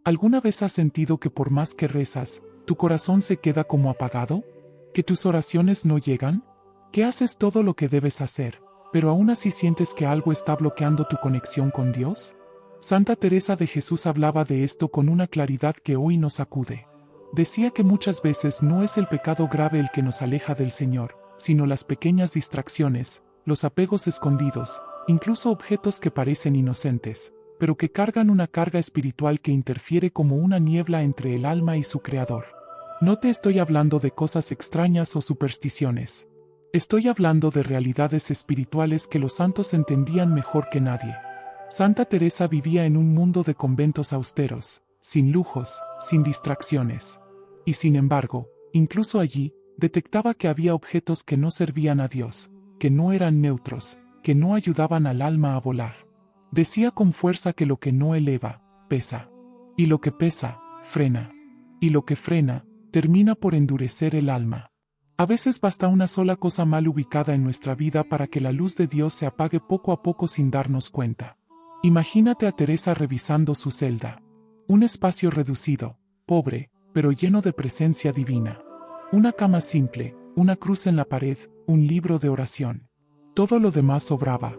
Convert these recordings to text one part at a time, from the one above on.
¿Alguna vez has sentido que por más que rezas, tu corazón se queda como apagado? ¿Que tus oraciones no llegan? ¿Que haces todo lo que debes hacer, pero aún así sientes que algo está bloqueando tu conexión con Dios? Santa Teresa de Jesús hablaba de esto con una claridad que hoy nos sacude. Decía que muchas veces no es el pecado grave el que nos aleja del Señor, sino las pequeñas distracciones, los apegos escondidos, incluso objetos que parecen inocentes, pero que cargan una carga espiritual que interfiere como una niebla entre el alma y su Creador. No te estoy hablando de cosas extrañas o supersticiones. Estoy hablando de realidades espirituales que los santos entendían mejor que nadie. Santa Teresa vivía en un mundo de conventos austeros, sin lujos, sin distracciones. Y sin embargo, incluso allí, detectaba que había objetos que no servían a Dios, que no eran neutros, que no ayudaban al alma a volar. Decía con fuerza que lo que no eleva, pesa. Y lo que pesa, frena. Y lo que frena, termina por endurecer el alma. A veces basta una sola cosa mal ubicada en nuestra vida para que la luz de Dios se apague poco a poco sin darnos cuenta. Imagínate a Teresa revisando su celda. Un espacio reducido, pobre, pero lleno de presencia divina. Una cama simple, una cruz en la pared, un libro de oración. Todo lo demás sobraba.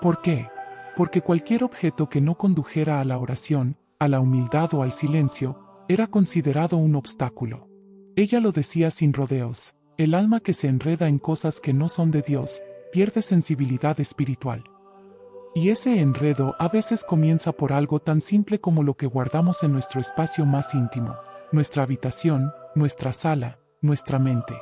¿Por qué? Porque cualquier objeto que no condujera a la oración, a la humildad o al silencio, era considerado un obstáculo. Ella lo decía sin rodeos: el alma que se enreda en cosas que no son de Dios, pierde sensibilidad espiritual. Y ese enredo a veces comienza por algo tan simple como lo que guardamos en nuestro espacio más íntimo, nuestra habitación, nuestra sala, nuestra mente.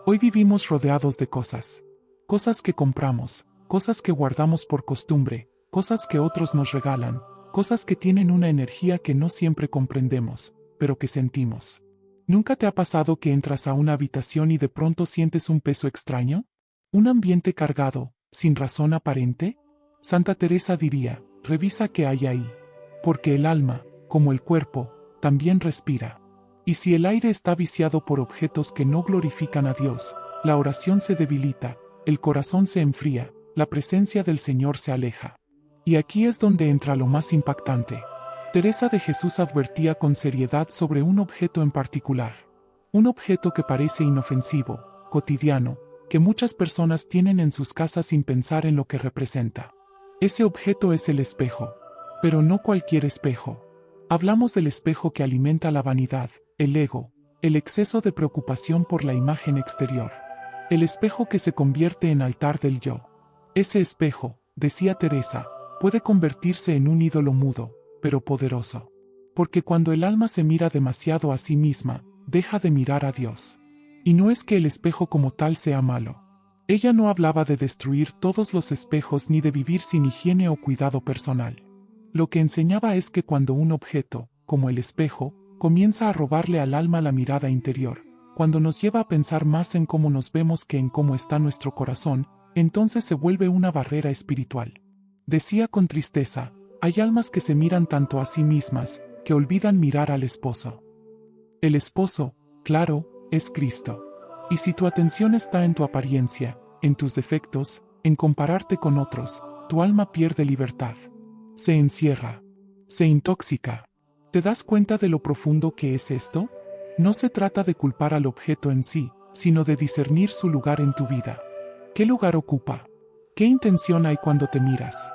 Hoy vivimos rodeados de cosas. Cosas que compramos, cosas que guardamos por costumbre, cosas que otros nos regalan, cosas que tienen una energía que no siempre comprendemos, pero que sentimos. ¿Nunca te ha pasado que entras a una habitación y de pronto sientes un peso extraño? ¿Un ambiente cargado, sin razón aparente? Santa Teresa diría: revisa qué hay ahí. Porque el alma, como el cuerpo, también respira. Y si el aire está viciado por objetos que no glorifican a Dios, la oración se debilita, el corazón se enfría, la presencia del Señor se aleja. Y aquí es donde entra lo más impactante. Teresa de Jesús advertía con seriedad sobre un objeto en particular. Un objeto que parece inofensivo, cotidiano, que muchas personas tienen en sus casas sin pensar en lo que representa. Ese objeto es el espejo. Pero no cualquier espejo. Hablamos del espejo que alimenta la vanidad, el ego, el exceso de preocupación por la imagen exterior. El espejo que se convierte en altar del yo. Ese espejo, decía Teresa, puede convertirse en un ídolo mudo, pero poderoso. Porque cuando el alma se mira demasiado a sí misma, deja de mirar a Dios. Y no es que el espejo como tal sea malo. Ella no hablaba de destruir todos los espejos ni de vivir sin higiene o cuidado personal. Lo que enseñaba es que cuando un objeto, como el espejo, comienza a robarle al alma la mirada interior, cuando nos lleva a pensar más en cómo nos vemos que en cómo está nuestro corazón, entonces se vuelve una barrera espiritual. Decía con tristeza: hay almas que se miran tanto a sí mismas, que olvidan mirar al esposo. El esposo, claro, es Cristo. Y si tu atención está en tu apariencia, en tus defectos, en compararte con otros, tu alma pierde libertad. Se encierra. Se intoxica. ¿Te das cuenta de lo profundo que es esto? No se trata de culpar al objeto en sí, sino de discernir su lugar en tu vida. ¿Qué lugar ocupa? ¿Qué intención hay cuando te miras?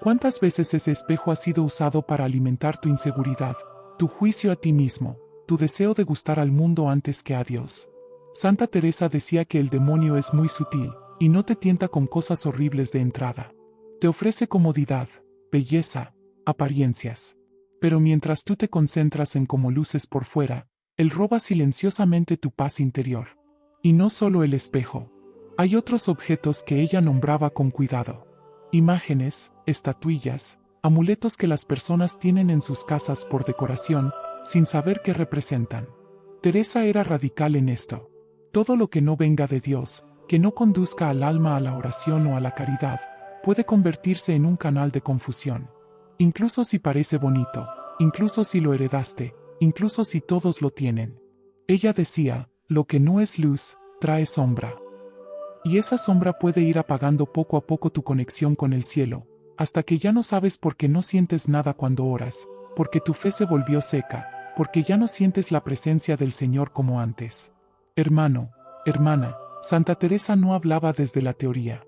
¿Cuántas veces ese espejo ha sido usado para alimentar tu inseguridad, tu juicio a ti mismo, tu deseo de gustar al mundo antes que a Dios? Santa Teresa decía que el demonio es muy sutil, y no te tienta con cosas horribles de entrada. Te ofrece comodidad, belleza, apariencias. Pero mientras tú te concentras en cómo luces por fuera, él roba silenciosamente tu paz interior. Y no solo el espejo. Hay otros objetos que ella nombraba con cuidado. Imágenes, estatuillas, amuletos que las personas tienen en sus casas por decoración, sin saber qué representan. Teresa era radical en esto. Todo lo que no venga de Dios, que no conduzca al alma a la oración o a la caridad, puede convertirse en un canal de confusión. Incluso si parece bonito, incluso si lo heredaste, incluso si todos lo tienen. Ella decía: lo que no es luz, trae sombra. Y esa sombra puede ir apagando poco a poco tu conexión con el cielo, hasta que ya no sabes por qué no sientes nada cuando oras, porque tu fe se volvió seca, porque ya no sientes la presencia del Señor como antes. Hermano, hermana, Santa Teresa no hablaba desde la teoría.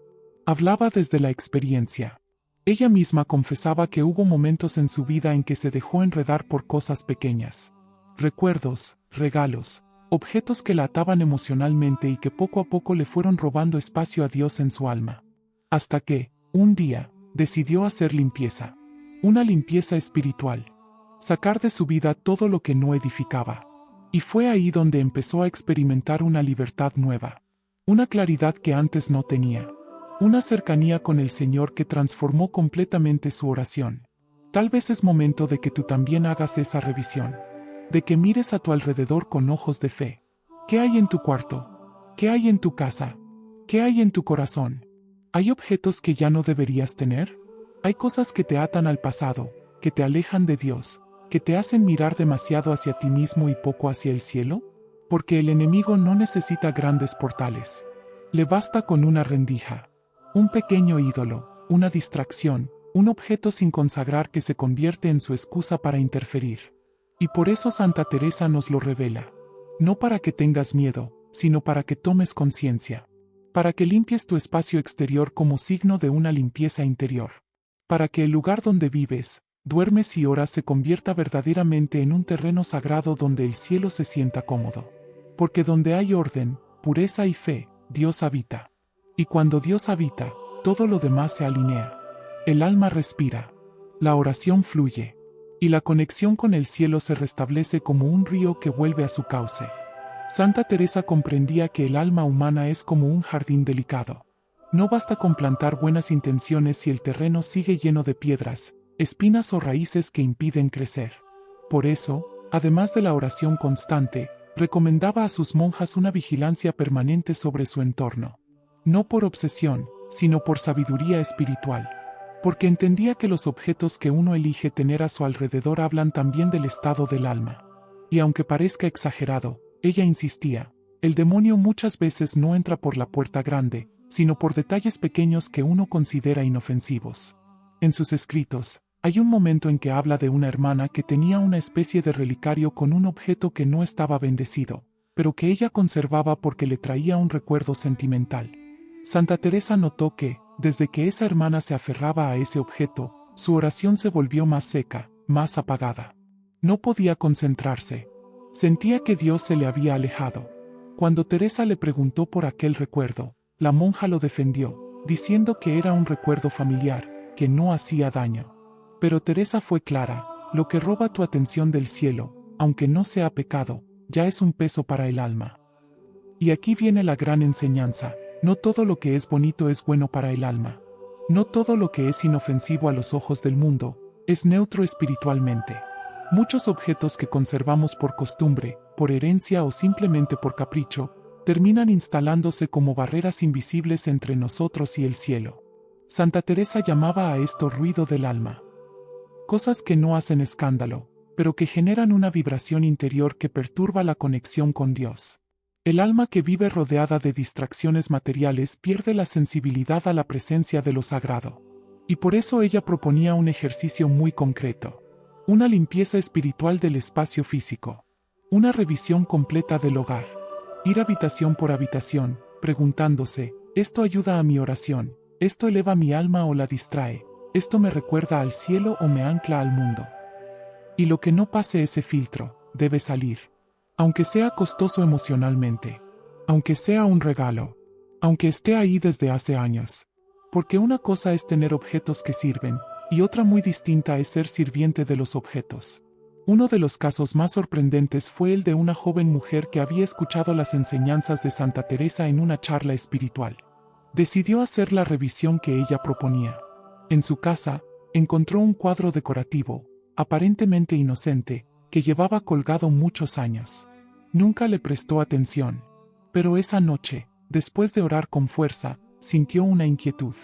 Hablaba desde la experiencia. Ella misma confesaba que hubo momentos en su vida en que se dejó enredar por cosas pequeñas. Recuerdos, regalos, objetos que la ataban emocionalmente y que poco a poco le fueron robando espacio a Dios en su alma. Hasta que, un día, decidió hacer limpieza. Una limpieza espiritual. Sacar de su vida todo lo que no edificaba. Y fue ahí donde empezó a experimentar una libertad nueva. Una claridad que antes no tenía. Una cercanía con el Señor que transformó completamente su oración. Tal vez es momento de que tú también hagas esa revisión. De que mires a tu alrededor con ojos de fe. ¿Qué hay en tu cuarto? ¿Qué hay en tu casa? ¿Qué hay en tu corazón? ¿Hay objetos que ya no deberías tener? ¿Hay cosas que te atan al pasado, que te alejan de Dios, que te hacen mirar demasiado hacia ti mismo y poco hacia el cielo? Porque el enemigo no necesita grandes portales. Le basta con una rendija. Un pequeño ídolo, una distracción, un objeto sin consagrar que se convierte en su excusa para interferir. Y por eso Santa Teresa nos lo revela. No para que tengas miedo, sino para que tomes conciencia. Para que limpies tu espacio exterior como signo de una limpieza interior. Para que el lugar donde vives, duermes y oras se convierta verdaderamente en un terreno sagrado donde el cielo se sienta cómodo. Porque donde hay orden, pureza y fe, Dios habita. Y cuando Dios habita, todo lo demás se alinea. El alma respira. La oración fluye. Y la conexión con el cielo se restablece como un río que vuelve a su cauce. Santa Teresa comprendía que el alma humana es como un jardín delicado. No basta con plantar buenas intenciones si el terreno sigue lleno de piedras, espinas o raíces que impiden crecer. Por eso, además de la oración constante, recomendaba a sus monjas una vigilancia permanente sobre su entorno. No por obsesión, sino por sabiduría espiritual. Porque entendía que los objetos que uno elige tener a su alrededor hablan también del estado del alma. Y aunque parezca exagerado, ella insistía, el demonio muchas veces no entra por la puerta grande, sino por detalles pequeños que uno considera inofensivos. En sus escritos, hay un momento en que habla de una hermana que tenía una especie de relicario con un objeto que no estaba bendecido, pero que ella conservaba porque le traía un recuerdo sentimental. Santa Teresa notó que, desde que esa hermana se aferraba a ese objeto, su oración se volvió más seca, más apagada. No podía concentrarse. Sentía que Dios se le había alejado. Cuando Teresa le preguntó por aquel recuerdo, la monja lo defendió, diciendo que era un recuerdo familiar, que no hacía daño. Pero Teresa fue clara, lo que roba tu atención del cielo, aunque no sea pecado, ya es un peso para el alma. Y aquí viene la gran enseñanza. No todo lo que es bonito es bueno para el alma. No todo lo que es inofensivo a los ojos del mundo, es neutro espiritualmente. Muchos objetos que conservamos por costumbre, por herencia o simplemente por capricho, terminan instalándose como barreras invisibles entre nosotros y el cielo. Santa Teresa llamaba a esto ruido del alma. Cosas que no hacen escándalo, pero que generan una vibración interior que perturba la conexión con Dios. El alma que vive rodeada de distracciones materiales pierde la sensibilidad a la presencia de lo sagrado. Y por eso ella proponía un ejercicio muy concreto. Una limpieza espiritual del espacio físico. Una revisión completa del hogar. Ir habitación por habitación, preguntándose, ¿esto ayuda a mi oración? ¿Esto eleva mi alma o la distrae? ¿Esto me recuerda al cielo o me ancla al mundo? Y lo que no pase ese filtro, debe salir. Aunque sea costoso emocionalmente. Aunque sea un regalo. Aunque esté ahí desde hace años. Porque una cosa es tener objetos que sirven, y otra muy distinta es ser sirviente de los objetos. Uno de los casos más sorprendentes fue el de una joven mujer que había escuchado las enseñanzas de Santa Teresa en una charla espiritual. Decidió hacer la revisión que ella proponía. En su casa, encontró un cuadro decorativo, aparentemente inocente, que llevaba colgado muchos años. Nunca le prestó atención. Pero esa noche, después de orar con fuerza, sintió una inquietud.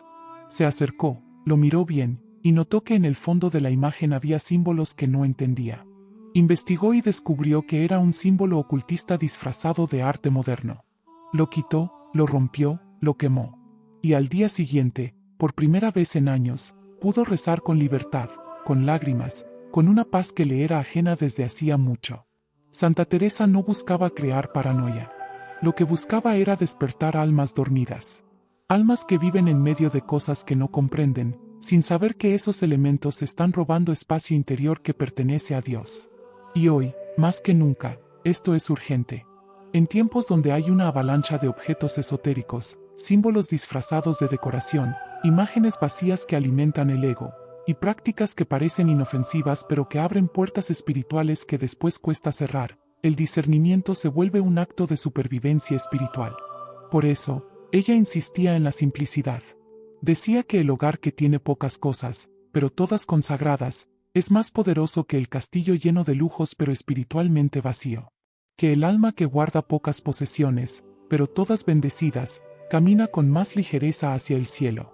Se acercó, lo miró bien, y notó que en el fondo de la imagen había símbolos que no entendía. Investigó y descubrió que era un símbolo ocultista disfrazado de arte moderno. Lo quitó, lo rompió, lo quemó. Y al día siguiente, por primera vez en años, pudo rezar con libertad, con lágrimas, con una paz que le era ajena desde hacía mucho. Santa Teresa no buscaba crear paranoia. Lo que buscaba era despertar almas dormidas. Almas que viven en medio de cosas que no comprenden, sin saber que esos elementos están robando espacio interior que pertenece a Dios. Y hoy, más que nunca, esto es urgente. En tiempos donde hay una avalancha de objetos esotéricos, símbolos disfrazados de decoración, imágenes vacías que alimentan el ego, y prácticas que parecen inofensivas pero que abren puertas espirituales que después cuesta cerrar, el discernimiento se vuelve un acto de supervivencia espiritual. Por eso, ella insistía en la simplicidad. Decía que el hogar que tiene pocas cosas, pero todas consagradas, es más poderoso que el castillo lleno de lujos pero espiritualmente vacío. Que el alma que guarda pocas posesiones, pero todas bendecidas, camina con más ligereza hacia el cielo.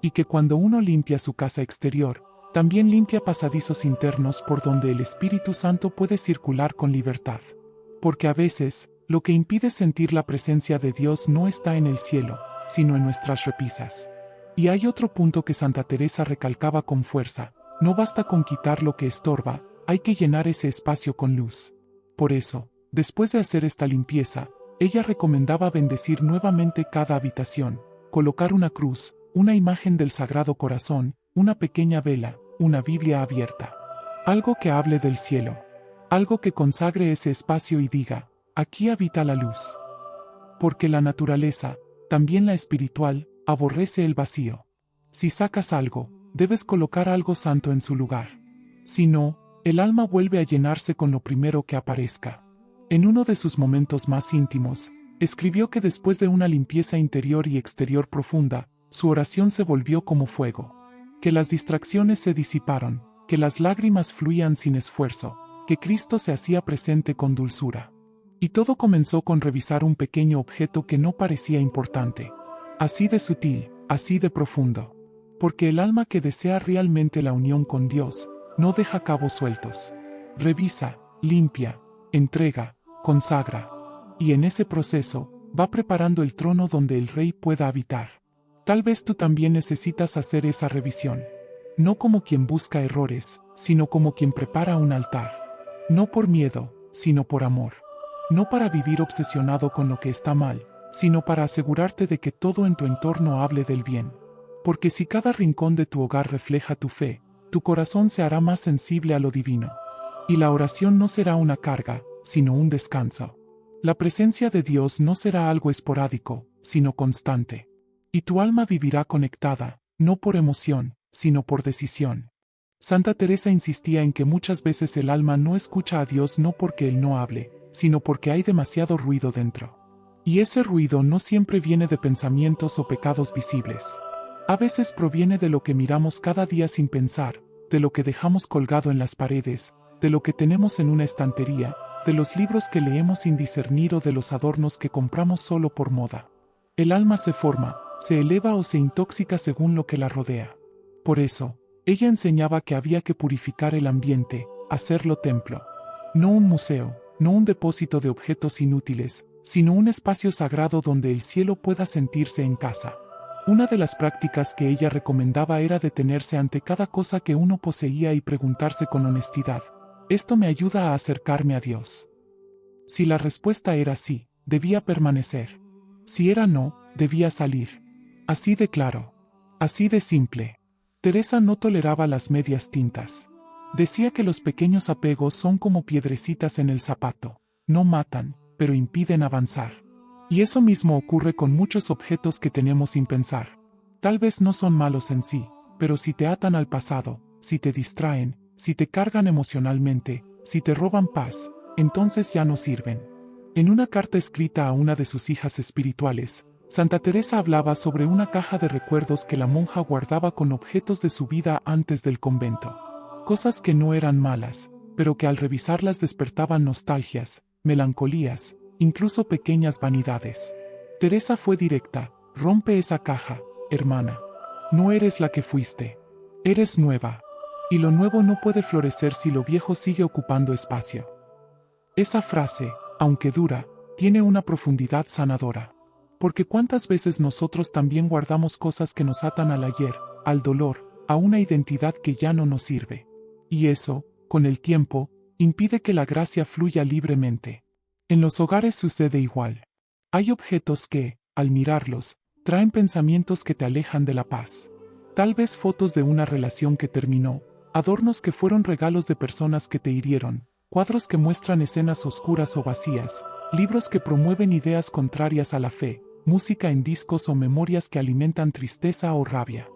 Y que cuando uno limpia su casa exterior, también limpia pasadizos internos por donde el Espíritu Santo puede circular con libertad. Porque a veces, lo que impide sentir la presencia de Dios no está en el cielo, sino en nuestras repisas. Y hay otro punto que Santa Teresa recalcaba con fuerza: no basta con quitar lo que estorba, hay que llenar ese espacio con luz. Por eso, después de hacer esta limpieza, ella recomendaba bendecir nuevamente cada habitación, colocar una cruz, una imagen del Sagrado Corazón, una pequeña vela, una Biblia abierta. Algo que hable del cielo. Algo que consagre ese espacio y diga: aquí habita la luz. Porque la naturaleza, también la espiritual, aborrece el vacío. Si sacas algo, debes colocar algo santo en su lugar. Si no, el alma vuelve a llenarse con lo primero que aparezca. En uno de sus momentos más íntimos, escribió que después de una limpieza interior y exterior profunda, su oración se volvió como fuego. Que las distracciones se disiparon, que las lágrimas fluían sin esfuerzo, que Cristo se hacía presente con dulzura. Y todo comenzó con revisar un pequeño objeto que no parecía importante. Así de sutil, así de profundo. Porque el alma que desea realmente la unión con Dios, no deja cabos sueltos. Revisa, limpia, entrega, consagra. Y en ese proceso, va preparando el trono donde el Rey pueda habitar. Tal vez tú también necesitas hacer esa revisión. No como quien busca errores, sino como quien prepara un altar. No por miedo, sino por amor. No para vivir obsesionado con lo que está mal, sino para asegurarte de que todo en tu entorno hable del bien. Porque si cada rincón de tu hogar refleja tu fe, tu corazón se hará más sensible a lo divino. Y la oración no será una carga, sino un descanso. La presencia de Dios no será algo esporádico, sino constante. Y tu alma vivirá conectada, no por emoción, sino por decisión. Santa Teresa insistía en que muchas veces el alma no escucha a Dios no porque Él no hable, sino porque hay demasiado ruido dentro. Y ese ruido no siempre viene de pensamientos o pecados visibles. A veces proviene de lo que miramos cada día sin pensar, de lo que dejamos colgado en las paredes, de lo que tenemos en una estantería, de los libros que leemos sin discernir o de los adornos que compramos solo por moda. El alma se forma, se eleva o se intóxica según lo que la rodea. Por eso, ella enseñaba que había que purificar el ambiente, hacerlo templo. No un museo, no un depósito de objetos inútiles, sino un espacio sagrado donde el cielo pueda sentirse en casa. Una de las prácticas que ella recomendaba era detenerse ante cada cosa que uno poseía y preguntarse con honestidad: ¿esto me ayuda a acercarme a Dios? Si la respuesta era sí, debía permanecer. Si era no, debía salir. Así de claro. Así de simple. Teresa no toleraba las medias tintas. Decía que los pequeños apegos son como piedrecitas en el zapato. No matan, pero impiden avanzar. Y eso mismo ocurre con muchos objetos que tenemos sin pensar. Tal vez no son malos en sí, pero si te atan al pasado, si te distraen, si te cargan emocionalmente, si te roban paz, entonces ya no sirven. En una carta escrita a una de sus hijas espirituales, Santa Teresa hablaba sobre una caja de recuerdos que la monja guardaba con objetos de su vida antes del convento. Cosas que no eran malas, pero que al revisarlas despertaban nostalgias, melancolías, incluso pequeñas vanidades. Teresa fue directa: rompe esa caja, hermana. No eres la que fuiste. Eres nueva. Y lo nuevo no puede florecer si lo viejo sigue ocupando espacio. Esa frase, aunque dura, tiene una profundidad sanadora. Porque cuántas veces nosotros también guardamos cosas que nos atan al ayer, al dolor, a una identidad que ya no nos sirve. Y eso, con el tiempo, impide que la gracia fluya libremente. En los hogares sucede igual. Hay objetos que, al mirarlos, traen pensamientos que te alejan de la paz. Tal vez fotos de una relación que terminó, adornos que fueron regalos de personas que te hirieron, cuadros que muestran escenas oscuras o vacías, libros que promueven ideas contrarias a la fe, música en discos o memorias que alimentan tristeza o rabia.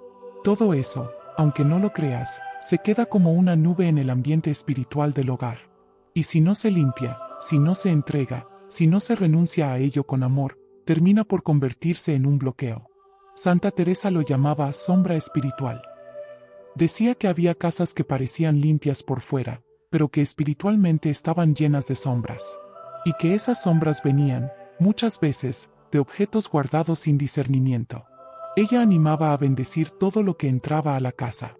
Todo eso, aunque no lo creas, se queda como una nube en el ambiente espiritual del hogar. Y si no se limpia, si no se entrega, si no se renuncia a ello con amor, termina por convertirse en un bloqueo. Santa Teresa lo llamaba sombra espiritual. Decía que había casas que parecían limpias por fuera, pero que espiritualmente estaban llenas de sombras. Y que esas sombras venían, muchas veces, de objetos guardados sin discernimiento. Ella animaba a bendecir todo lo que entraba a la casa.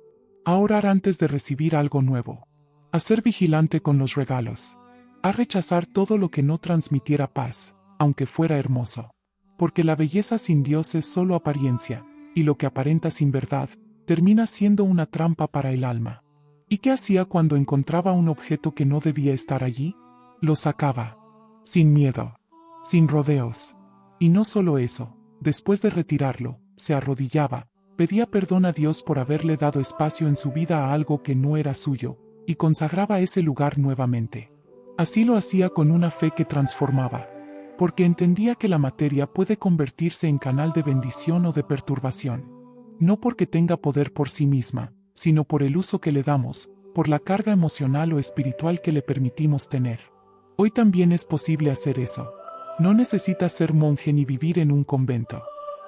A orar antes de recibir algo nuevo. A ser vigilante con los regalos. A rechazar todo lo que no transmitiera paz, aunque fuera hermoso. Porque la belleza sin Dios es solo apariencia, y lo que aparenta sin verdad, termina siendo una trampa para el alma. ¿Y qué hacía cuando encontraba un objeto que no debía estar allí? Lo sacaba. Sin miedo. Sin rodeos. Y no solo eso, después de retirarlo, se arrodillaba, pedía perdón a Dios por haberle dado espacio en su vida a algo que no era suyo, y consagraba ese lugar nuevamente. Así lo hacía con una fe que transformaba, porque entendía que la materia puede convertirse en canal de bendición o de perturbación. No porque tenga poder por sí misma, sino por el uso que le damos, por la carga emocional o espiritual que le permitimos tener. Hoy también es posible hacer eso. No necesitas ser monje ni vivir en un convento.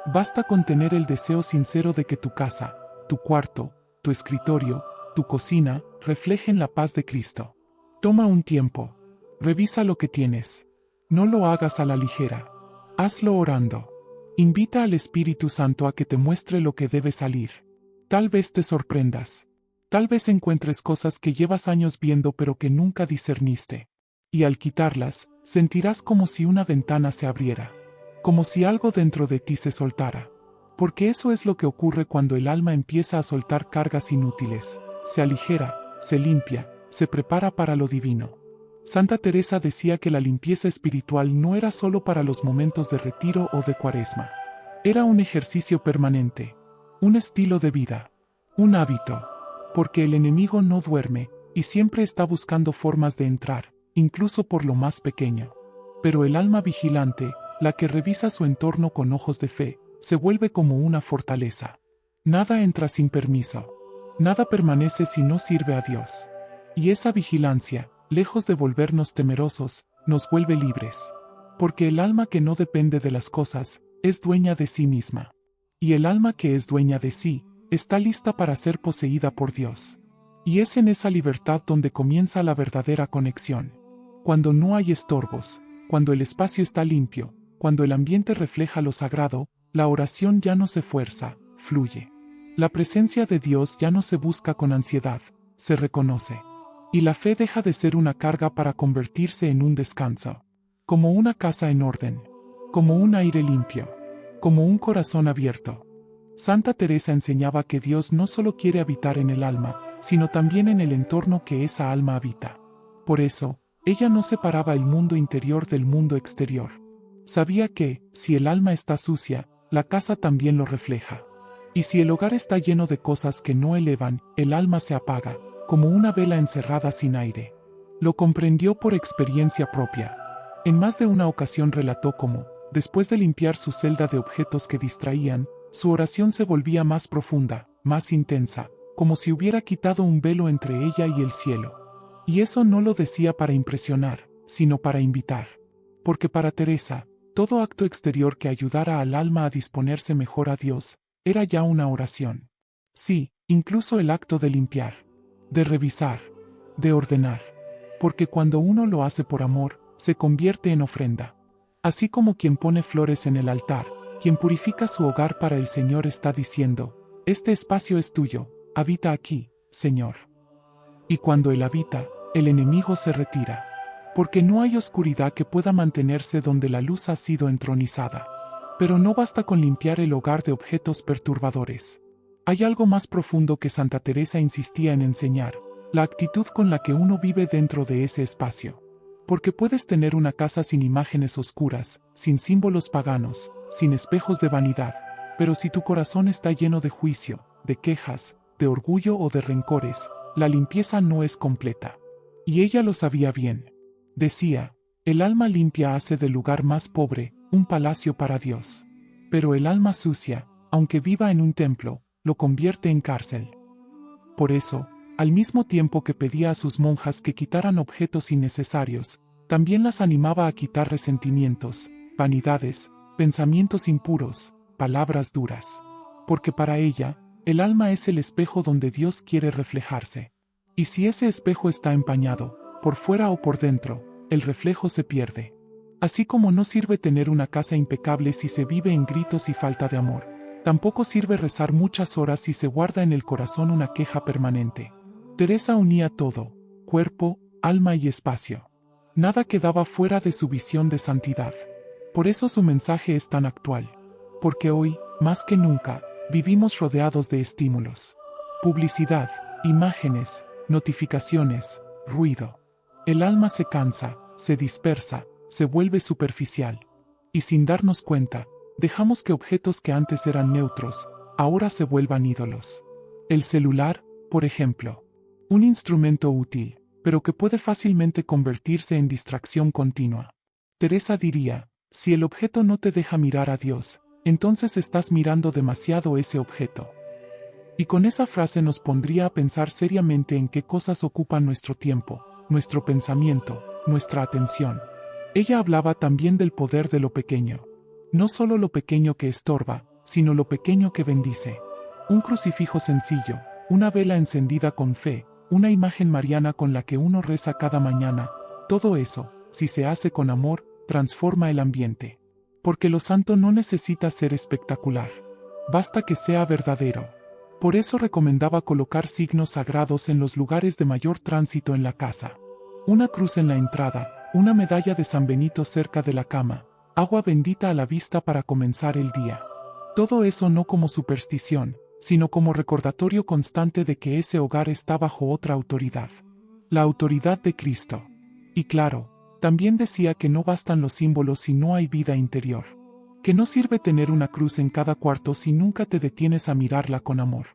Basta con tener el deseo sincero de que tu casa, tu cuarto, tu escritorio, tu cocina, reflejen la paz de Cristo. Toma un tiempo. Revisa lo que tienes. No lo hagas a la ligera. Hazlo orando. Invita al Espíritu Santo a que te muestre lo que debe salir. Tal vez te sorprendas. Tal vez encuentres cosas que llevas años viendo pero que nunca discerniste. Y al quitarlas, sentirás como si una ventana se abriera. Como si algo dentro de ti se soltara. Porque eso es lo que ocurre cuando el alma empieza a soltar cargas inútiles. Se aligera, se limpia, se prepara para lo divino. Santa Teresa decía que la limpieza espiritual no era solo para los momentos de retiro o de cuaresma. Era un ejercicio permanente, un estilo de vida, un hábito. Porque el enemigo no duerme, y siempre está buscando formas de entrar, incluso por lo más pequeño. Pero el alma vigilante, la que revisa su entorno con ojos de fe, se vuelve como una fortaleza. Nada entra sin permiso. Nada permanece si no sirve a Dios. Y esa vigilancia, lejos de volvernos temerosos, nos vuelve libres. Porque el alma que no depende de las cosas, es dueña de sí misma. Y el alma que es dueña de sí, está lista para ser poseída por Dios. Y es en esa libertad donde comienza la verdadera conexión. Cuando no hay estorbos, cuando el espacio está limpio, cuando el ambiente refleja lo sagrado, la oración ya no se fuerza, fluye. La presencia de Dios ya no se busca con ansiedad, se reconoce. Y la fe deja de ser una carga para convertirse en un descanso. Como una casa en orden. Como un aire limpio. Como un corazón abierto. Santa Teresa enseñaba que Dios no solo quiere habitar en el alma, sino también en el entorno que esa alma habita. Por eso, ella no separaba el mundo interior del mundo exterior. Sabía que, si el alma está sucia, la casa también lo refleja. Y si el hogar está lleno de cosas que no elevan, el alma se apaga, como una vela encerrada sin aire. Lo comprendió por experiencia propia. En más de una ocasión relató cómo, después de limpiar su celda de objetos que distraían, su oración se volvía más profunda, más intensa, como si hubiera quitado un velo entre ella y el cielo. Y eso no lo decía para impresionar, sino para invitar. Porque para Teresa, todo acto exterior que ayudara al alma a disponerse mejor a Dios, era ya una oración. Sí, incluso el acto de limpiar, de revisar, de ordenar. Porque cuando uno lo hace por amor, se convierte en ofrenda. Así como quien pone flores en el altar, quien purifica su hogar para el Señor está diciendo, este espacio es tuyo, habita aquí, Señor. Y cuando Él habita, el enemigo se retira. Porque no hay oscuridad que pueda mantenerse donde la luz ha sido entronizada. Pero no basta con limpiar el hogar de objetos perturbadores. Hay algo más profundo que Santa Teresa insistía en enseñar, la actitud con la que uno vive dentro de ese espacio. Porque puedes tener una casa sin imágenes oscuras, sin símbolos paganos, sin espejos de vanidad, pero si tu corazón está lleno de juicio, de quejas, de orgullo o de rencores, la limpieza no es completa. Y ella lo sabía bien. Decía, el alma limpia hace del lugar más pobre un palacio para Dios. Pero el alma sucia, aunque viva en un templo, lo convierte en cárcel. Por eso, al mismo tiempo que pedía a sus monjas que quitaran objetos innecesarios, también las animaba a quitar resentimientos, vanidades, pensamientos impuros, palabras duras. Porque para ella, el alma es el espejo donde Dios quiere reflejarse. Y si ese espejo está empañado, por fuera o por dentro, el reflejo se pierde. Así como no sirve tener una casa impecable si se vive en gritos y falta de amor, tampoco sirve rezar muchas horas si se guarda en el corazón una queja permanente. Teresa unía todo, cuerpo, alma y espacio. Nada quedaba fuera de su visión de santidad. Por eso su mensaje es tan actual. Porque hoy, más que nunca, vivimos rodeados de estímulos. Publicidad, imágenes, notificaciones, ruido. El alma se cansa, se dispersa, se vuelve superficial. Y sin darnos cuenta, dejamos que objetos que antes eran neutros, ahora se vuelvan ídolos. El celular, por ejemplo. Un instrumento útil, pero que puede fácilmente convertirse en distracción continua. Teresa diría, si el objeto no te deja mirar a Dios, entonces estás mirando demasiado ese objeto. Y con esa frase nos pondría a pensar seriamente en qué cosas ocupan nuestro tiempo, nuestro pensamiento, nuestra atención. Ella hablaba también del poder de lo pequeño. No solo lo pequeño que estorba, sino lo pequeño que bendice. Un crucifijo sencillo, una vela encendida con fe, una imagen mariana con la que uno reza cada mañana, todo eso, si se hace con amor, transforma el ambiente. Porque lo santo no necesita ser espectacular. Basta que sea verdadero. Por eso recomendaba colocar signos sagrados en los lugares de mayor tránsito en la casa. Una cruz en la entrada, una medalla de San Benito cerca de la cama, agua bendita a la vista para comenzar el día. Todo eso no como superstición, sino como recordatorio constante de que ese hogar está bajo otra autoridad. La autoridad de Cristo. Y claro, también decía que no bastan los símbolos si no hay vida interior. Que no sirve tener una cruz en cada cuarto si nunca te detienes a mirarla con amor.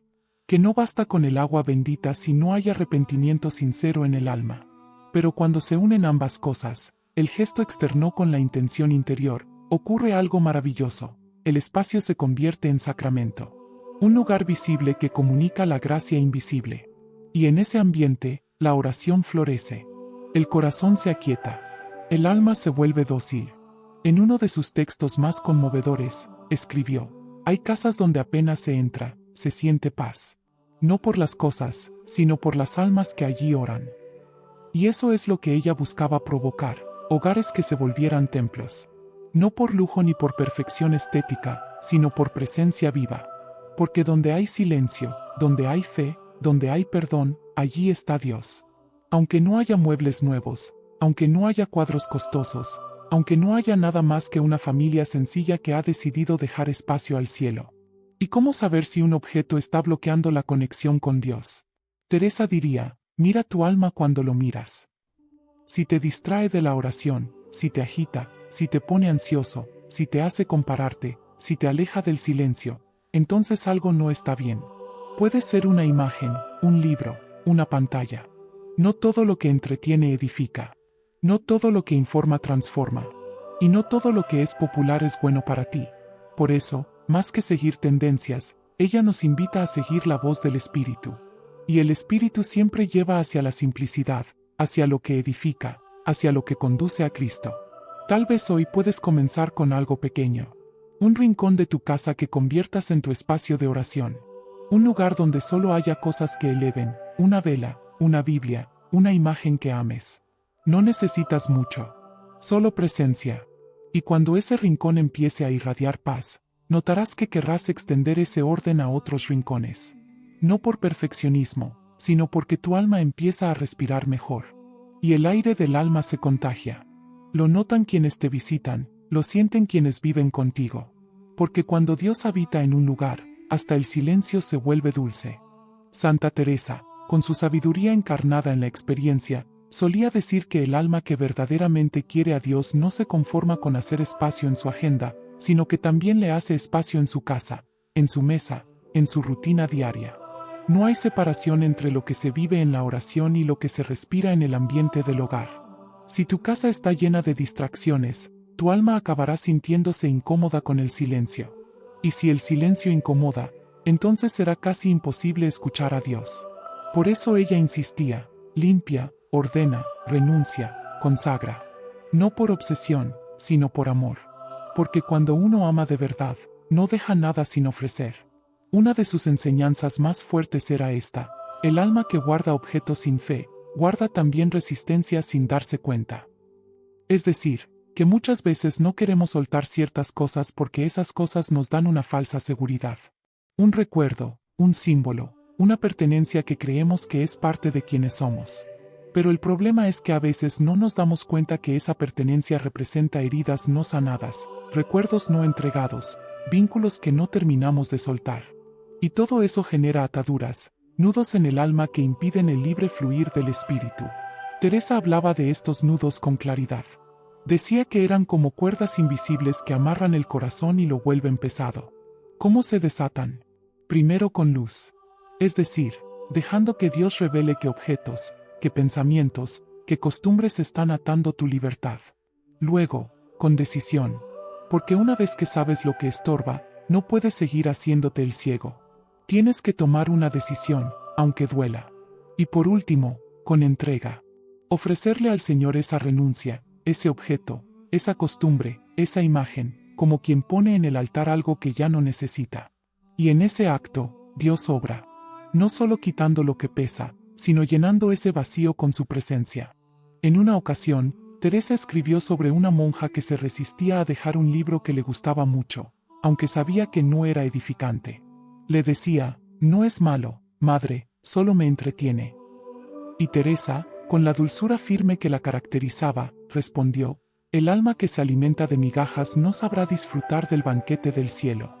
Que no basta con el agua bendita si no hay arrepentimiento sincero en el alma. Pero cuando se unen ambas cosas, el gesto externo con la intención interior, ocurre algo maravilloso. El espacio se convierte en sacramento. Un lugar visible que comunica la gracia invisible. Y en ese ambiente, la oración florece. El corazón se aquieta. El alma se vuelve dócil. En uno de sus textos más conmovedores, escribió, hay casas donde apenas se entra, se siente paz. No por las cosas, sino por las almas que allí oran. Y eso es lo que ella buscaba provocar, hogares que se volvieran templos. No por lujo ni por perfección estética, sino por presencia viva. Porque donde hay silencio, donde hay fe, donde hay perdón, allí está Dios. Aunque no haya muebles nuevos, aunque no haya cuadros costosos, aunque no haya nada más que una familia sencilla que ha decidido dejar espacio al cielo. ¿Y cómo saber si un objeto está bloqueando la conexión con Dios? Teresa diría, mira tu alma cuando lo miras. Si te distrae de la oración, si te agita, si te pone ansioso, si te hace compararte, si te aleja del silencio, entonces algo no está bien. Puede ser una imagen, un libro, una pantalla. No todo lo que entretiene edifica. No todo lo que informa transforma. Y no todo lo que es popular es bueno para ti. Por eso, más que seguir tendencias, ella nos invita a seguir la voz del Espíritu. Y el Espíritu siempre lleva hacia la simplicidad, hacia lo que edifica, hacia lo que conduce a Cristo. Tal vez hoy puedes comenzar con algo pequeño. Un rincón de tu casa que conviertas en tu espacio de oración. Un lugar donde solo haya cosas que eleven, una vela, una Biblia, una imagen que ames. No necesitas mucho. Solo presencia. Y cuando ese rincón empiece a irradiar paz, notarás que querrás extender ese orden a otros rincones. No por perfeccionismo, sino porque tu alma empieza a respirar mejor. Y el aire del alma se contagia. Lo notan quienes te visitan, lo sienten quienes viven contigo. Porque cuando Dios habita en un lugar, hasta el silencio se vuelve dulce. Santa Teresa, con su sabiduría encarnada en la experiencia, solía decir que el alma que verdaderamente quiere a Dios no se conforma con hacer espacio en su agenda, sino que también le hace espacio en su casa, en su mesa, en su rutina diaria. No hay separación entre lo que se vive en la oración y lo que se respira en el ambiente del hogar. Si tu casa está llena de distracciones, tu alma acabará sintiéndose incómoda con el silencio. Y si el silencio incomoda, entonces será casi imposible escuchar a Dios. Por eso ella insistía: limpia, ordena, renuncia, consagra. No por obsesión, sino por amor. Porque cuando uno ama de verdad, no deja nada sin ofrecer. Una de sus enseñanzas más fuertes era esta: el alma que guarda objetos sin fe, guarda también resistencia sin darse cuenta. Es decir, que muchas veces no queremos soltar ciertas cosas porque esas cosas nos dan una falsa seguridad. Un recuerdo, un símbolo, una pertenencia que creemos que es parte de quienes somos. Pero el problema es que a veces no nos damos cuenta que esa pertenencia representa heridas no sanadas, recuerdos no entregados, vínculos que no terminamos de soltar. Y todo eso genera ataduras, nudos en el alma que impiden el libre fluir del espíritu. Teresa hablaba de estos nudos con claridad. Decía que eran como cuerdas invisibles que amarran el corazón y lo vuelven pesado. ¿Cómo se desatan? Primero con luz. Es decir, dejando que Dios revele qué objetos, qué pensamientos, qué costumbres están atando tu libertad. Luego, con decisión. Porque una vez que sabes lo que estorba, no puedes seguir haciéndote el ciego. Tienes que tomar una decisión, aunque duela. Y por último, con entrega. Ofrecerle al Señor esa renuncia, ese objeto, esa costumbre, esa imagen, como quien pone en el altar algo que ya no necesita. Y en ese acto, Dios obra. No solo quitando lo que pesa, sino llenando ese vacío con su presencia. En una ocasión, Teresa escribió sobre una monja que se resistía a dejar un libro que le gustaba mucho, aunque sabía que no era edificante. Le decía: no es malo, madre, solo me entretiene. Y Teresa, con la dulzura firme que la caracterizaba, respondió: el alma que se alimenta de migajas no sabrá disfrutar del banquete del cielo.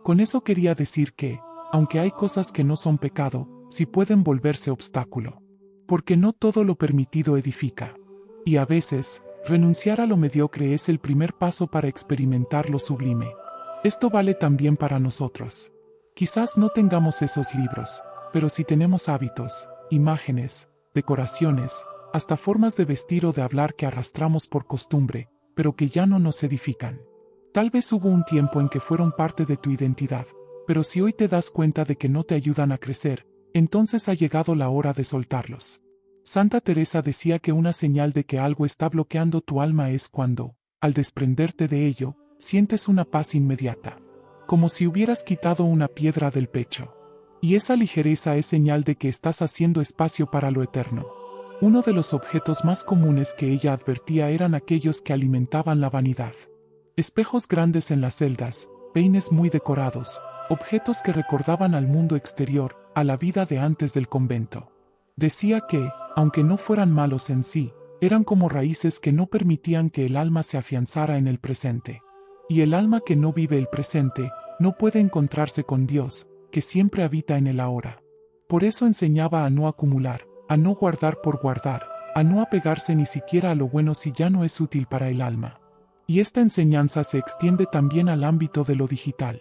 Con eso quería decir que, aunque hay cosas que no son pecado, sí pueden volverse obstáculo. Porque no todo lo permitido edifica. Y a veces, renunciar a lo mediocre es el primer paso para experimentar lo sublime. Esto vale también para nosotros. Quizás no tengamos esos libros, pero sí tenemos hábitos, imágenes, decoraciones, hasta formas de vestir o de hablar que arrastramos por costumbre, pero que ya no nos edifican. Tal vez hubo un tiempo en que fueron parte de tu identidad, pero si hoy te das cuenta de que no te ayudan a crecer, entonces ha llegado la hora de soltarlos. Santa Teresa decía que una señal de que algo está bloqueando tu alma es cuando, al desprenderte de ello, sientes una paz inmediata. Como si hubieras quitado una piedra del pecho. Y esa ligereza es señal de que estás haciendo espacio para lo eterno. Uno de los objetos más comunes que ella advertía eran aquellos que alimentaban la vanidad. Espejos grandes en las celdas, peines muy decorados, objetos que recordaban al mundo exterior, a la vida de antes del convento. Decía que, aunque no fueran malos en sí, eran como raíces que no permitían que el alma se afianzara en el presente. Y el alma que no vive el presente, no puede encontrarse con Dios, que siempre habita en el ahora. Por eso enseñaba a no acumular, a no guardar por guardar, a no apegarse ni siquiera a lo bueno si ya no es útil para el alma. Y esta enseñanza se extiende también al ámbito de lo digital.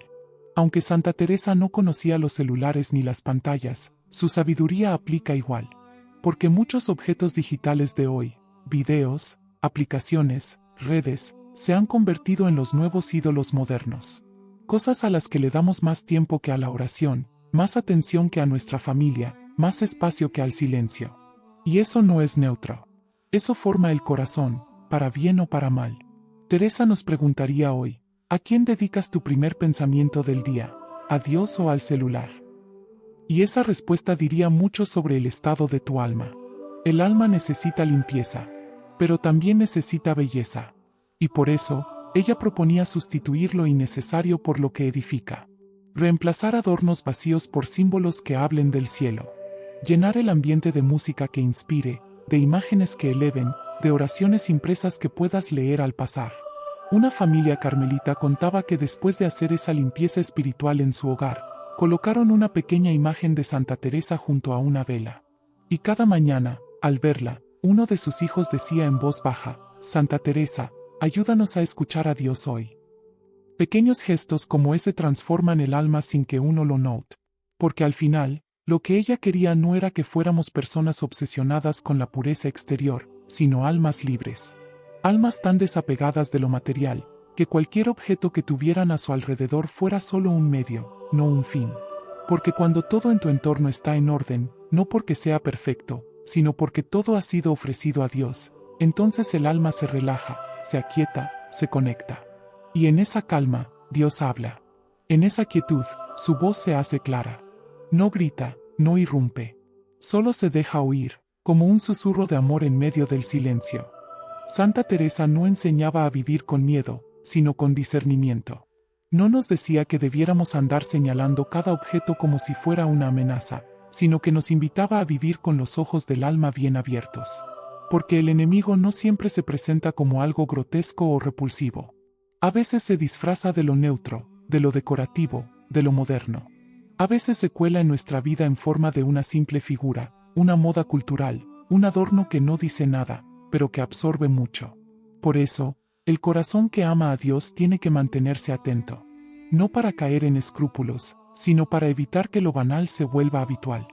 Aunque Santa Teresa no conocía los celulares ni las pantallas, su sabiduría aplica igual. Porque muchos objetos digitales de hoy, videos, aplicaciones, redes, se han convertido en los nuevos ídolos modernos. Cosas a las que le damos más tiempo que a la oración, más atención que a nuestra familia, más espacio que al silencio. Y eso no es neutro. Eso forma el corazón, para bien o para mal. Teresa nos preguntaría hoy: ¿a quién dedicas tu primer pensamiento del día? ¿A Dios o al celular? Y esa respuesta diría mucho sobre el estado de tu alma. El alma necesita limpieza, pero también necesita belleza. Y por eso, ella proponía sustituir lo innecesario por lo que edifica. Reemplazar adornos vacíos por símbolos que hablen del cielo. Llenar el ambiente de música que inspire, de imágenes que eleven, de oraciones impresas que puedas leer al pasar. Una familia carmelita contaba que después de hacer esa limpieza espiritual en su hogar, Colocaron una pequeña imagen de Santa Teresa junto a una vela. Y cada mañana, al verla, uno de sus hijos decía en voz baja: Santa Teresa, ayúdanos a escuchar a Dios hoy. Pequeños gestos como ese transforman el alma sin que uno lo note. Porque al final, lo que ella quería no era que fuéramos personas obsesionadas con la pureza exterior, sino almas libres. Almas tan desapegadas de lo material, que cualquier objeto que tuvieran a su alrededor fuera solo un medio, no un fin. Porque cuando todo en tu entorno está en orden, no porque sea perfecto, sino porque todo ha sido ofrecido a Dios, entonces el alma se relaja, se aquieta, se conecta. Y en esa calma, Dios habla. En esa quietud, su voz se hace clara. No grita, no irrumpe. Solo se deja oír, como un susurro de amor en medio del silencio. Santa Teresa no enseñaba a vivir con miedo, sino con discernimiento. No nos decía que debiéramos andar señalando cada objeto como si fuera una amenaza, sino que nos invitaba a vivir con los ojos del alma bien abiertos. Porque el enemigo no siempre se presenta como algo grotesco o repulsivo. A veces se disfraza de lo neutro, de lo decorativo, de lo moderno. A veces se cuela en nuestra vida en forma de una simple figura, una moda cultural, un adorno que no dice nada, pero que absorbe mucho. Por eso, el corazón que ama a Dios tiene que mantenerse atento. No para caer en escrúpulos, sino para evitar que lo banal se vuelva habitual.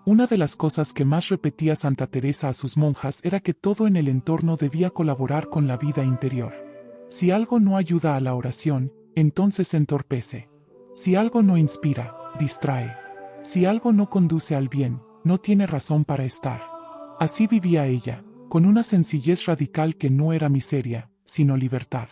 Una de las cosas que más repetía Santa Teresa a sus monjas era que todo en el entorno debía colaborar con la vida interior. Si algo no ayuda a la oración, entonces entorpece. Si algo no inspira, distrae. Si algo no conduce al bien, no tiene razón para estar. Así vivía ella, con una sencillez radical que no era miseria, sino libertad.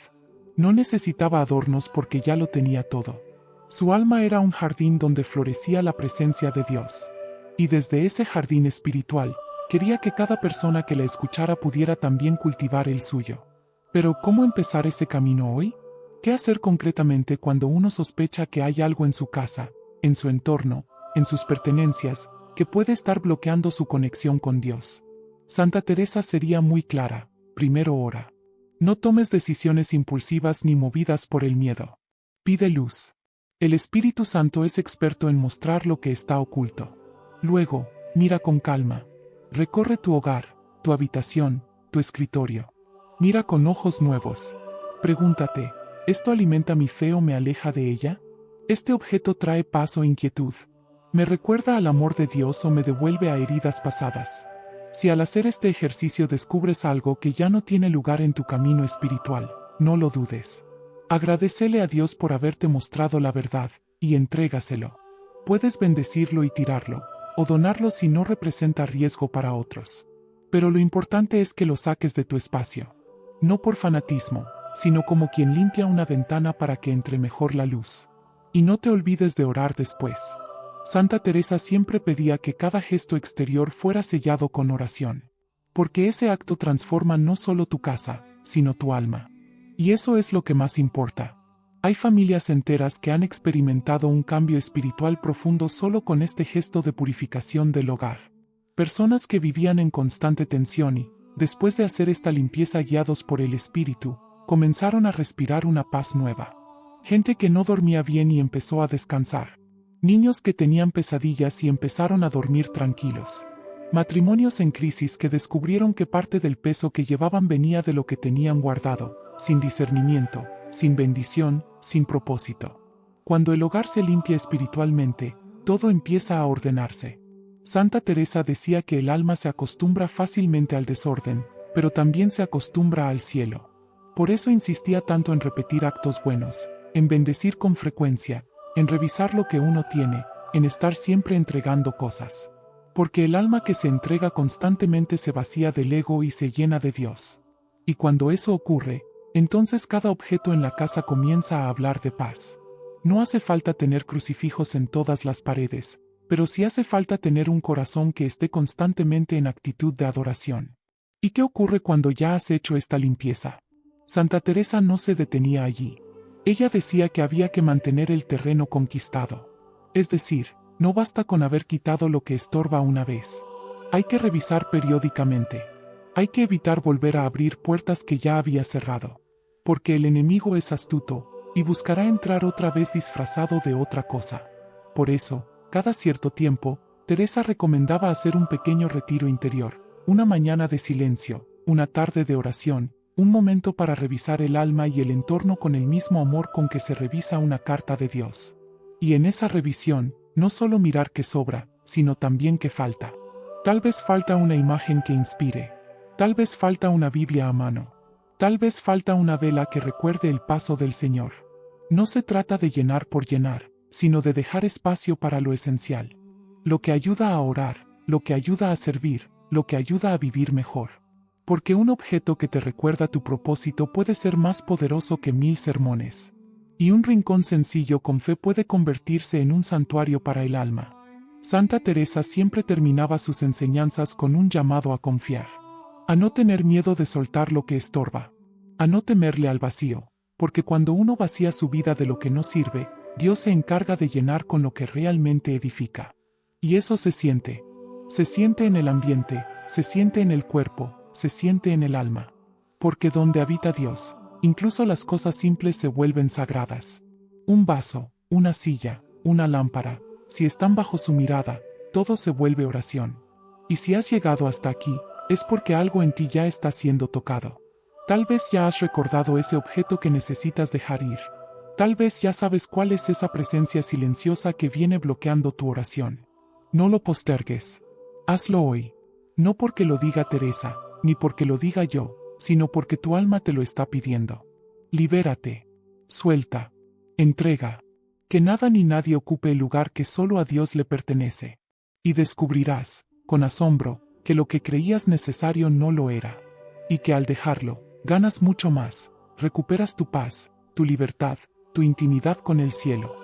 No necesitaba adornos porque ya lo tenía todo. Su alma era un jardín donde florecía la presencia de Dios. Y desde ese jardín espiritual, quería que cada persona que la escuchara pudiera también cultivar el suyo. Pero ¿cómo empezar ese camino hoy? ¿Qué hacer concretamente cuando uno sospecha que hay algo en su casa, en su entorno, en sus pertenencias, que puede estar bloqueando su conexión con Dios? Santa Teresa sería muy clara: primero ora. No tomes decisiones impulsivas ni movidas por el miedo. Pide luz. El Espíritu Santo es experto en mostrar lo que está oculto. Luego, mira con calma. Recorre tu hogar, tu habitación, tu escritorio. Mira con ojos nuevos. Pregúntate: ¿esto alimenta mi fe o me aleja de ella? ¿Este objeto trae paz o inquietud? ¿Me recuerda al amor de Dios o me devuelve a heridas pasadas? Si al hacer este ejercicio descubres algo que ya no tiene lugar en tu camino espiritual, no lo dudes. Agradecele a Dios por haberte mostrado la verdad, y entrégaselo. Puedes bendecirlo y tirarlo, o donarlo si no representa riesgo para otros. Pero lo importante es que lo saques de tu espacio. No por fanatismo, sino como quien limpia una ventana para que entre mejor la luz. Y no te olvides de orar después. Santa Teresa siempre pedía que cada gesto exterior fuera sellado con oración. Porque ese acto transforma no solo tu casa, sino tu alma. Y eso es lo que más importa. Hay familias enteras que han experimentado un cambio espiritual profundo solo con este gesto de purificación del hogar. Personas que vivían en constante tensión y, después de hacer esta limpieza guiados por el Espíritu, comenzaron a respirar una paz nueva. Gente que no dormía bien y empezó a descansar. Niños que tenían pesadillas y empezaron a dormir tranquilos. Matrimonios en crisis que descubrieron que parte del peso que llevaban venía de lo que tenían guardado, sin discernimiento, sin bendición, sin propósito. Cuando el hogar se limpia espiritualmente, todo empieza a ordenarse. Santa Teresa decía que el alma se acostumbra fácilmente al desorden, pero también se acostumbra al cielo. Por eso insistía tanto en repetir actos buenos, en bendecir con frecuencia, en revisar lo que uno tiene, en estar siempre entregando cosas. Porque el alma que se entrega constantemente se vacía del ego y se llena de Dios. Y cuando eso ocurre, entonces cada objeto en la casa comienza a hablar de paz. No hace falta tener crucifijos en todas las paredes, pero sí hace falta tener un corazón que esté constantemente en actitud de adoración. ¿Y qué ocurre cuando ya has hecho esta limpieza? Santa Teresa no se detenía allí. Ella decía que había que mantener el terreno conquistado. Es decir, no basta con haber quitado lo que estorba una vez. Hay que revisar periódicamente. Hay que evitar volver a abrir puertas que ya había cerrado. Porque el enemigo es astuto, y buscará entrar otra vez disfrazado de otra cosa. Por eso, cada cierto tiempo, Teresa recomendaba hacer un pequeño retiro interior, una mañana de silencio, una tarde de oración, un momento para revisar el alma y el entorno con el mismo amor con que se revisa una carta de Dios. Y en esa revisión, no solo mirar qué sobra, sino también qué falta. Tal vez falta una imagen que inspire. Tal vez falta una Biblia a mano. Tal vez falta una vela que recuerde el paso del Señor. No se trata de llenar por llenar, sino de dejar espacio para lo esencial. Lo que ayuda a orar, lo que ayuda a servir, lo que ayuda a vivir mejor. Porque un objeto que te recuerda tu propósito puede ser más poderoso que 1000 sermones. Y un rincón sencillo con fe puede convertirse en un santuario para el alma. Santa Teresa siempre terminaba sus enseñanzas con un llamado a confiar. A no tener miedo de soltar lo que estorba. A no temerle al vacío, porque cuando uno vacía su vida de lo que no sirve, Dios se encarga de llenar con lo que realmente edifica. Y eso se siente. Se siente en el ambiente, se siente en el cuerpo, se siente en el alma. Porque donde habita Dios, incluso las cosas simples se vuelven sagradas. Un vaso, una silla, una lámpara, si están bajo su mirada, todo se vuelve oración. Y si has llegado hasta aquí, es porque algo en ti ya está siendo tocado. Tal vez ya has recordado ese objeto que necesitas dejar ir. Tal vez ya sabes cuál es esa presencia silenciosa que viene bloqueando tu oración. No lo postergues. Hazlo hoy. No porque lo diga Teresa, ni porque lo diga yo, sino porque tu alma te lo está pidiendo. Libérate. Suelta. Entrega. Que nada ni nadie ocupe el lugar que solo a Dios le pertenece. Y descubrirás, con asombro, que lo que creías necesario no lo era. Y que al dejarlo, ganas mucho más, recuperas tu paz, tu libertad, tu intimidad con el cielo.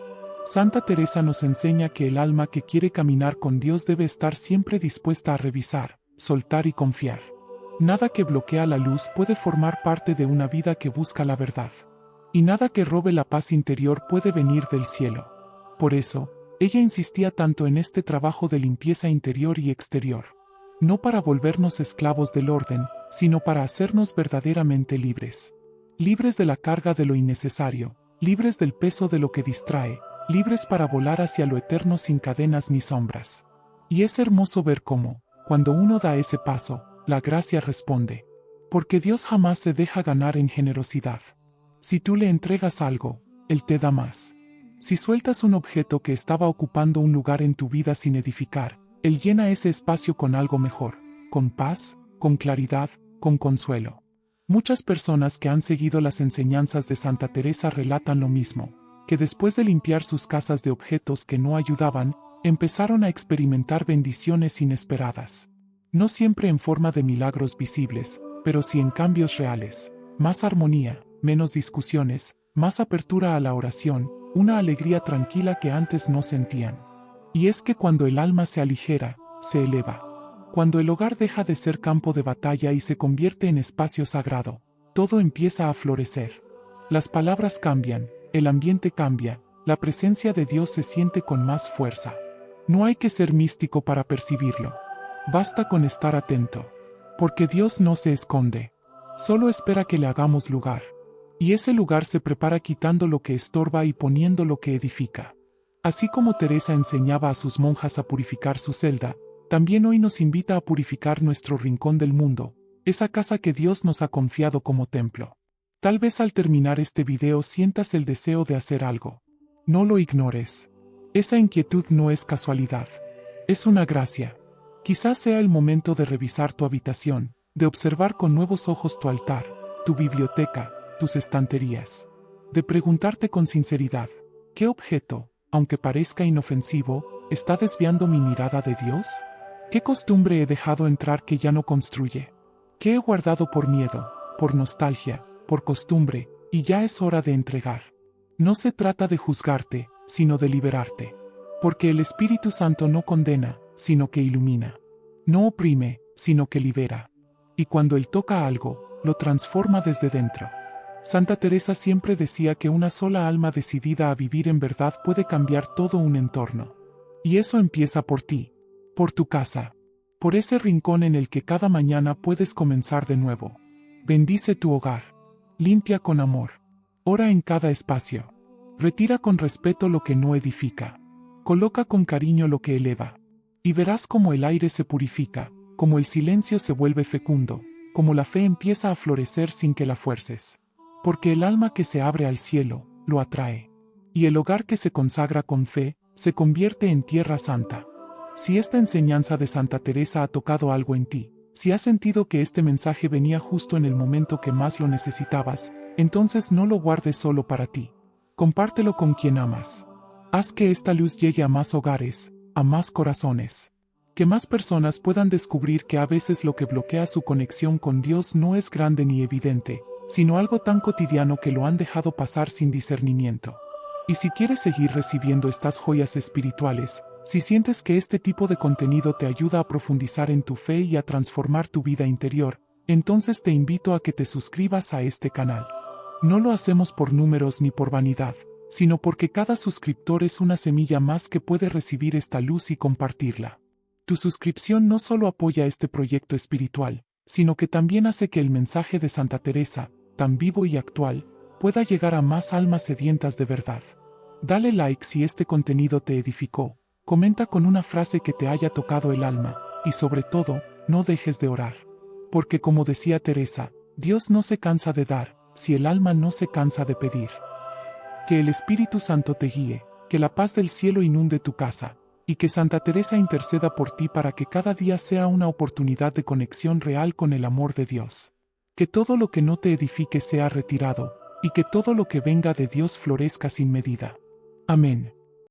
Santa Teresa nos enseña que el alma que quiere caminar con Dios debe estar siempre dispuesta a revisar, soltar y confiar. Nada que bloquea la luz puede formar parte de una vida que busca la verdad. Y nada que robe la paz interior puede venir del cielo. Por eso, ella insistía tanto en este trabajo de limpieza interior y exterior. No para volvernos esclavos del orden, sino para hacernos verdaderamente libres. Libres de la carga de lo innecesario, libres del peso de lo que distrae, libres para volar hacia lo eterno sin cadenas ni sombras. Y es hermoso ver cómo, cuando uno da ese paso, la gracia responde. Porque Dios jamás se deja ganar en generosidad. Si tú le entregas algo, Él te da más. Si sueltas un objeto que estaba ocupando un lugar en tu vida sin edificar, Él llena ese espacio con algo mejor, con paz, con claridad, con consuelo. Muchas personas que han seguido las enseñanzas de Santa Teresa relatan lo mismo, que después de limpiar sus casas de objetos que no ayudaban, empezaron a experimentar bendiciones inesperadas. No siempre en forma de milagros visibles, pero sí en cambios reales, más armonía, menos discusiones, más apertura a la oración, una alegría tranquila que antes no sentían. Y es que cuando el alma se aligera, se eleva. Cuando el hogar deja de ser campo de batalla y se convierte en espacio sagrado, todo empieza a florecer. Las palabras cambian, el ambiente cambia, la presencia de Dios se siente con más fuerza. No hay que ser místico para percibirlo. Basta con estar atento. Porque Dios no se esconde. Solo espera que le hagamos lugar. Y ese lugar se prepara quitando lo que estorba y poniendo lo que edifica. Así como Teresa enseñaba a sus monjas a purificar su celda, también hoy nos invita a purificar nuestro rincón del mundo, esa casa que Dios nos ha confiado como templo. Tal vez al terminar este video sientas el deseo de hacer algo. No lo ignores. Esa inquietud no es casualidad. Es una gracia. Quizás sea el momento de revisar tu habitación, de observar con nuevos ojos tu altar, tu biblioteca, tus estanterías. De preguntarte con sinceridad, ¿qué objeto, aunque parezca inofensivo, está desviando mi mirada de Dios? ¿Qué costumbre he dejado entrar que ya no construye? ¿Qué he guardado por miedo, por nostalgia, por costumbre, y ya es hora de entregar? No se trata de juzgarte, sino de liberarte. Porque el Espíritu Santo no condena, sino que ilumina. No oprime, sino que libera. Y cuando Él toca algo, lo transforma desde dentro. Santa Teresa siempre decía que una sola alma decidida a vivir en verdad puede cambiar todo un entorno. Y eso empieza por ti, por tu casa, por ese rincón en el que cada mañana puedes comenzar de nuevo. Bendice tu hogar. Limpia con amor. Ora en cada espacio. Retira con respeto lo que no edifica. Coloca con cariño lo que eleva. Y verás cómo el aire se purifica, cómo el silencio se vuelve fecundo, cómo la fe empieza a florecer sin que la fuerces. Porque el alma que se abre al cielo, lo atrae. Y el hogar que se consagra con fe, se convierte en tierra santa. Si esta enseñanza de Santa Teresa ha tocado algo en ti, si has sentido que este mensaje venía justo en el momento que más lo necesitabas, entonces no lo guardes solo para ti. Compártelo con quien amas. Haz que esta luz llegue a más hogares, a más corazones. Que más personas puedan descubrir que a veces lo que bloquea su conexión con Dios no es grande ni evidente, sino algo tan cotidiano que lo han dejado pasar sin discernimiento. Y si quieres seguir recibiendo estas joyas espirituales, si sientes que este tipo de contenido te ayuda a profundizar en tu fe y a transformar tu vida interior, entonces te invito a que te suscribas a este canal. No lo hacemos por números ni por vanidad, sino porque cada suscriptor es una semilla más que puede recibir esta luz y compartirla. Tu suscripción no solo apoya este proyecto espiritual, sino que también hace que el mensaje de Santa Teresa, tan vivo y actual, pueda llegar a más almas sedientas de verdad. Dale like si este contenido te edificó, comenta con una frase que te haya tocado el alma, y sobre todo, no dejes de orar. Porque como decía Teresa, Dios no se cansa de dar, si el alma no se cansa de pedir. Que el Espíritu Santo te guíe, que la paz del cielo inunde tu casa, y que Santa Teresa interceda por ti para que cada día sea una oportunidad de conexión real con el amor de Dios. Que todo lo que no te edifique sea retirado, y que todo lo que venga de Dios florezca sin medida. Amén.